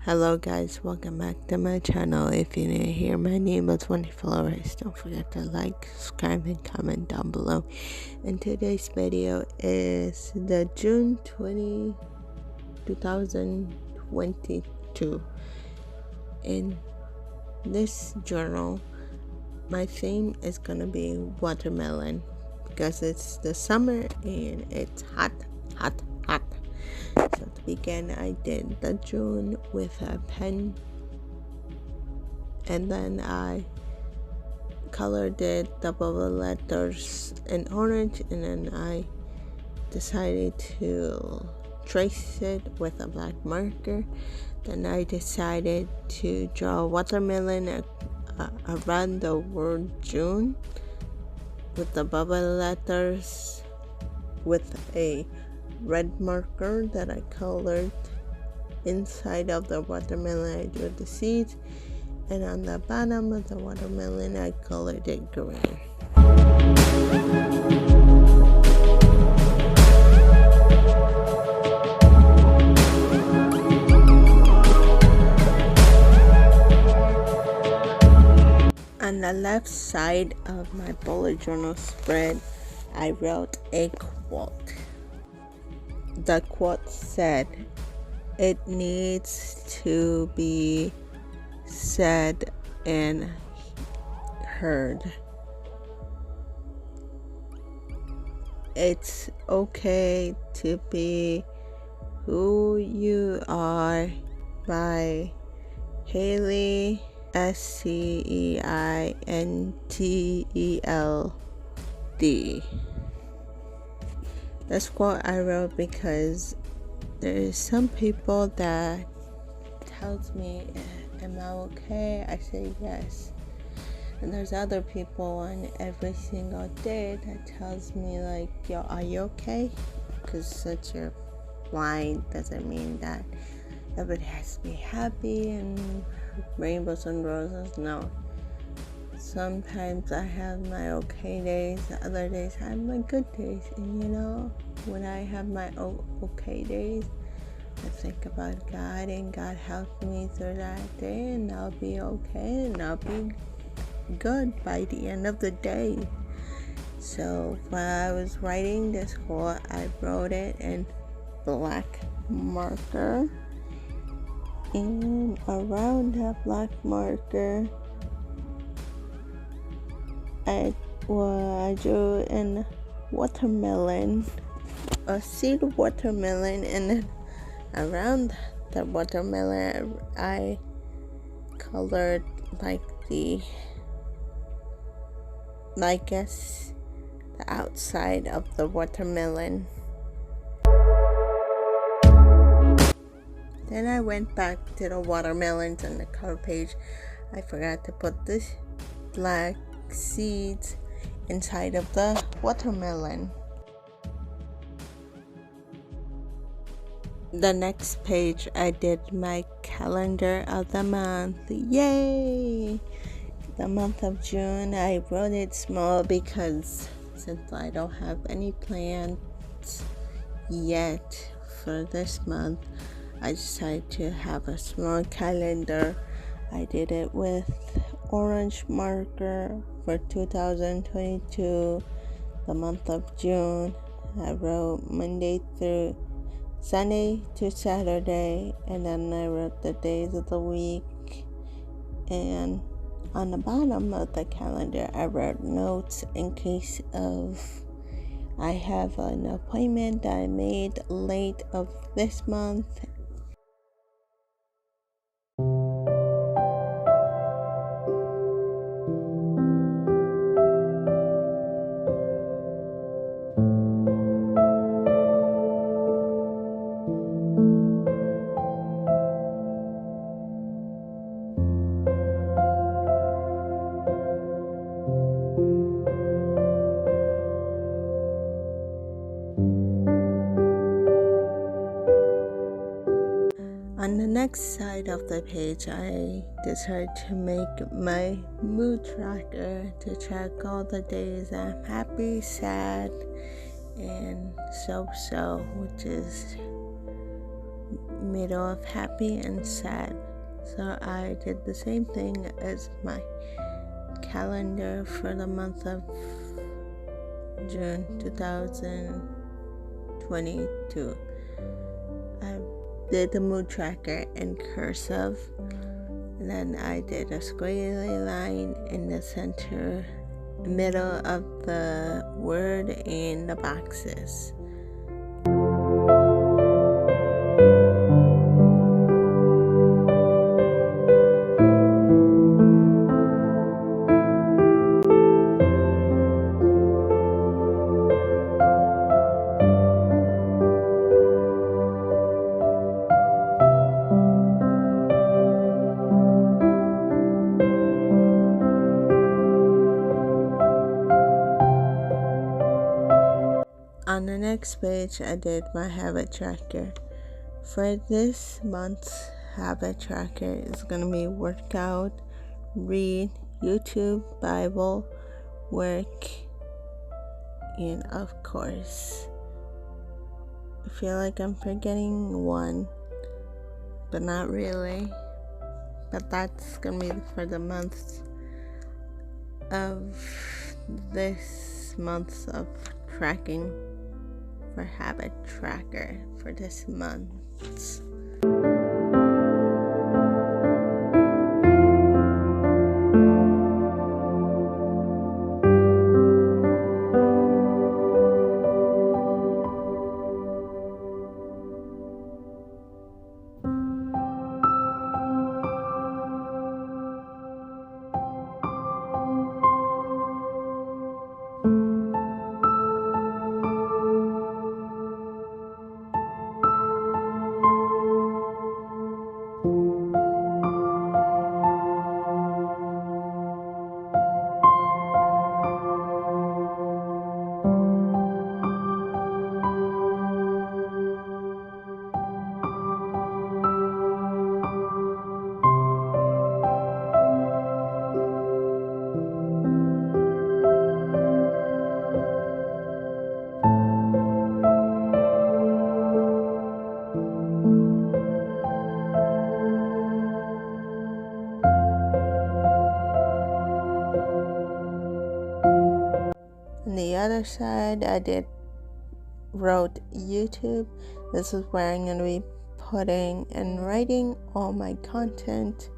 Hello guys, welcome back to my channel. If you're new here, my name is 20 followers. Don't forget to like, subscribe, and comment down below. And today's video is the June 2022. In this journal, my theme is gonna be watermelon because it's the summer and it's hot. So to begin, I did the June with a pen, and then I colored it the bubble letters in orange, and then I decided to trace it with a black marker. Then I decided to draw watermelon around the word June with the bubble letters with a red marker that I colored inside of the watermelon. I drew the seeds, and on the bottom of the watermelon I colored it green. On the left side of my bullet journal spread, I wrote a quote. The quote said, "It needs to be said and heard. It's okay to be who you are," by Hailey Seinteld. This quote I wrote because there's some people that tells me, am I okay? I say yes. And there's other people on every single day that tells me like, yo, are you okay? Because such a blind doesn't mean that everybody has to be happy and rainbows and roses. No. Sometimes I have my okay days, other days I have my good days. And when I have my okay days, I think about God, and God helps me through that day, and I'll be okay, and I'll be good by the end of the day. So while I was writing this quote, I wrote it in black marker, and around that black marker I drew in watermelon, a seed watermelon, and then around the watermelon I colored the outside of the watermelon. Then I went back to the watermelons on the cover page. I forgot to put this black seeds inside of the watermelon. The next page I did my calendar of the month. Yay! The month of June, I wrote it small because since I don't have any plans yet for this month, I decided to have a small calendar. I did it with orange marker for 2022, the month of June. I wrote Sunday to Saturday, and then I wrote the days of the week. And on the bottom of the calendar, I wrote notes in case of I have an appointment that I made late of this month. On the next side of the page, I decided to make my mood tracker to track all the days I'm happy, sad, and so, which is middle of happy and sad. So I did the same thing as my calendar for the month of June 2022. I did the mood tracker in cursive, and then I did a squiggly line in the middle of the word in the boxes. On the next page, I did my habit tracker. For this month's habit tracker, it's going to be workout, read, YouTube, Bible, work, and of course, I feel like I'm forgetting one, but not really. But that's going to be for the month of this month of tracking. For habit tracker for this month. On the other side, I wrote YouTube. This is where I'm going to be putting and writing all my content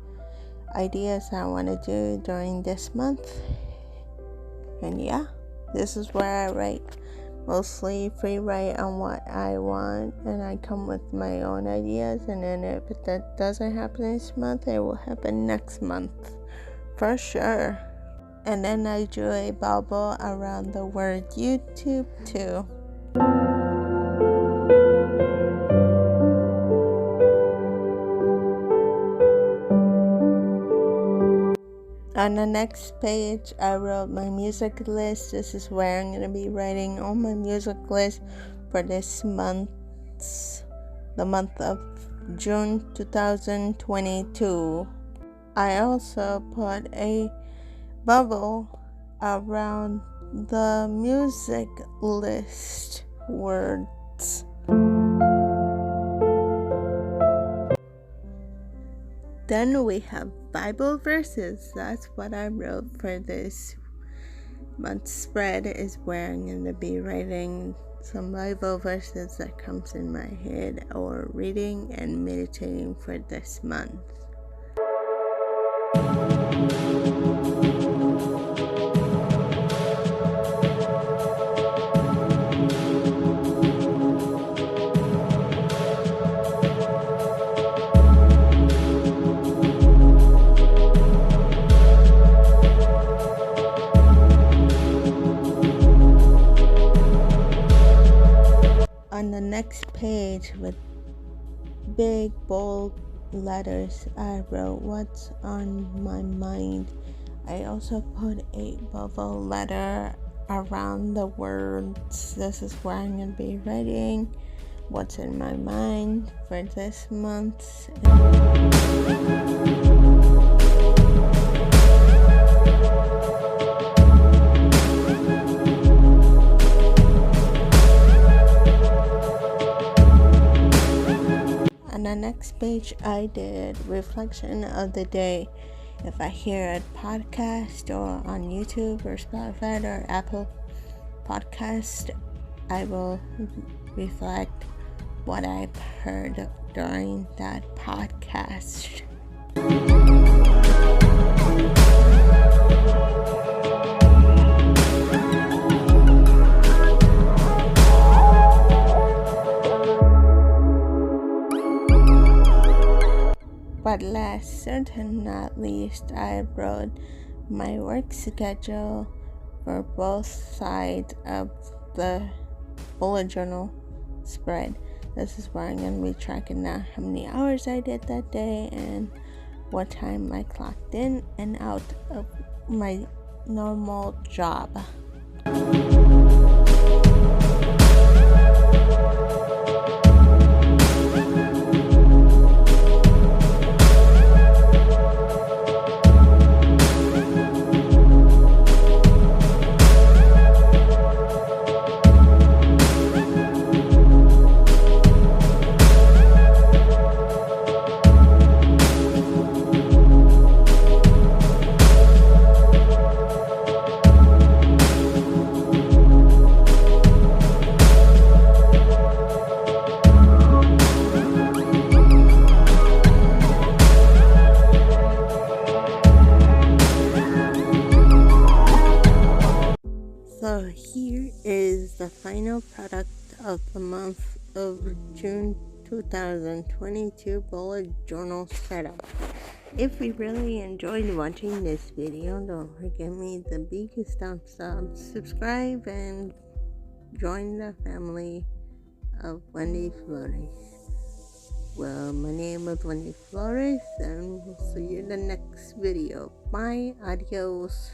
ideas I want to do during this month. And yeah, this is where I write. Mostly free write on what I want, and I come with my own ideas, and then if that doesn't happen this month, it will happen next month for sure. And then I drew a bubble around the word YouTube too. On the next page, I wrote my music list. This is where I'm going to be writing all my music list for this month, the month of June 2022. I also put a bubble around the music list words. Then we have Bible verses. That's what I wrote for this month's spread, is where I'm going to be writing some Bible verses that comes in my head, or reading and meditating for this month. On the next page, with big bold letters, I wrote what's on my mind. I also put a bubble letter around the words. This is where I'm going to be writing what's in my mind for this month. On the next page I did reflection of the day. If I hear a podcast or on YouTube or Spotify or Apple Podcast, I will reflect what I've heard during that podcast. But last and not least, I wrote my work schedule for both sides of the bullet journal spread. This is where I'm going to be tracking now how many hours I did that day and what time I clocked in and out of my normal job. So here is the final product of the month of June 2022 bullet journal setup. If you really enjoyed watching this video, don't forget me the biggest thumbs up, subscribe, and join the family of Wendy Flores. Well, my name is Wendy Flores, and we'll see you in the next video. Bye, adios.